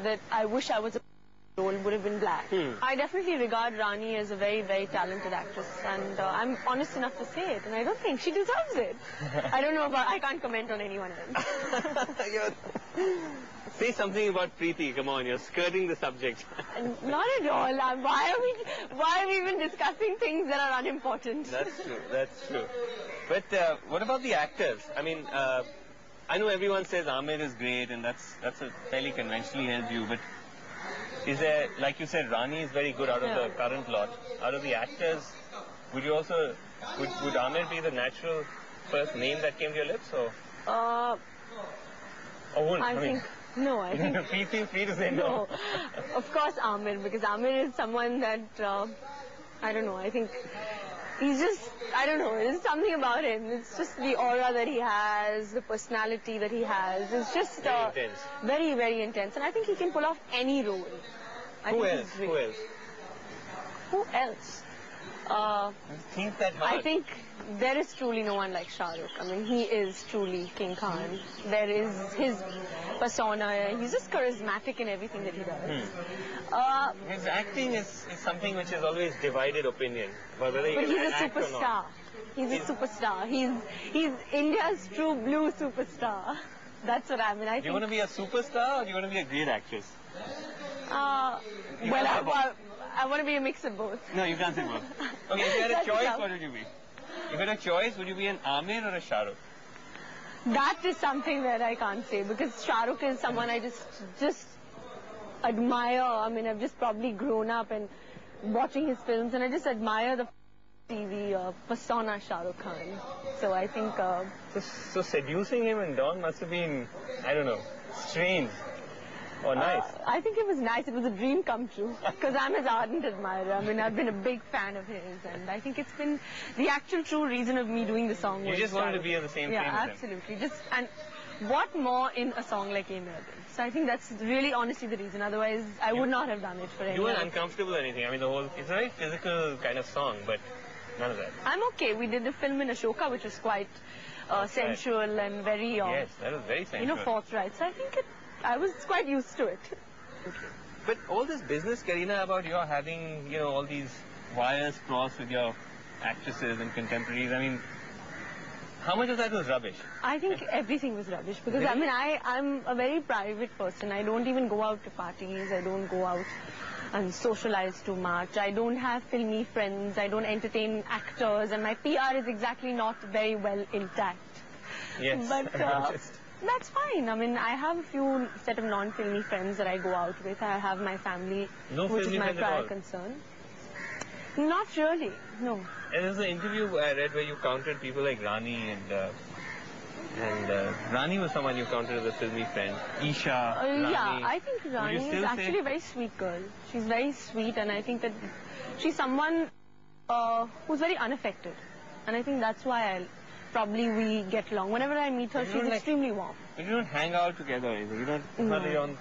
that I wish I was a role would have been black. I definitely regard Rani as a very, very talented actress, and I'm honest enough to say it, and I don't think she deserves it. I don't know about, I can't comment on anyone else. Say something about Preeti, come on, you're skirting the subject. Not at all. Why are we even discussing things that are unimportant? That's true. But what about the actors? I mean, I know everyone says Aamir is great, and that's a fairly conventionally held view, but is there, like you said, Rani is very good out of the current lot. Out of the actors, would you also, would Aamir be the natural first name that came to your lips, or? Or wouldn't? I think, no, I think... Please feel free to say no. Of course Aamir, because Aamir is someone that, I don't know, I think he's just, I don't know, there's something about him. It's just the aura that he has, the personality that he has. It's just very intense. Very, very intense. And I think he can pull off any role. Who else? Who else? Think that hard. I think there is truly no one like Shah Rukh. I mean, he is truly King Khan. There is his persona. He's just charismatic in everything that he does. His acting is something which has always divided opinion. But he's a superstar. He's a superstar. He's India's true blue superstar. That's what I mean. Do you want to be a superstar, or do you want to be a great actress? Well, I want to be a mix of both. No, you can't say both. Okay, if you had a choice, what would you be? If you had a choice, would you be an Aamir or a Shah Rukh? That is something that I can't say, because Shah Rukh is someone I just admire. I mean, I've just probably grown up and watching his films, and I just admire the TV persona Shah Rukh Khan. So I think... So seducing him in Dawn must have been, I don't know, strange. Or nice? I think it was nice. It was a dream come true. Because I'm his ardent admirer. I mean, I've been a big fan of his. And I think it's been the actual true reason of me doing the song. You just wanted to be on the same page with him. Yeah, absolutely. And what more in a song like Aim Urban? So I think that's really honestly the reason. Otherwise, I would not have done it for anyone. You weren't uncomfortable or anything. I mean, it's a very physical kind of song, but none of that. I'm okay. We did the film in Ashoka, which was quite sensual and very... yes, that was very sensual. Forthright. So I think I was quite used to it. Okay. But all this business, Kareena, about your having, all these wires crossed with your actresses and contemporaries, I mean, how much of that was rubbish? I think everything was rubbish, because really? I mean, I'm a very private person. I don't even go out to parties. I don't go out and socialize too much. I don't have filmy friends. I don't entertain actors, and my PR is exactly not very well intact. Yes. But that's fine. I mean, I have a few set of non-filmy friends that I go out with. I have my family, which is my prior concern. Not really, no. And there's an interview I read where you counted people like Rani and Rani was someone you counted as a filmy friend. Isha, Rani. Yeah, I think Rani is actually a very sweet girl. She's very sweet, and I think that she's someone who's very unaffected. And I think that's why probably we get along. Whenever I meet her, she's extremely warm. But you don't hang out together either. You don't, it's not your own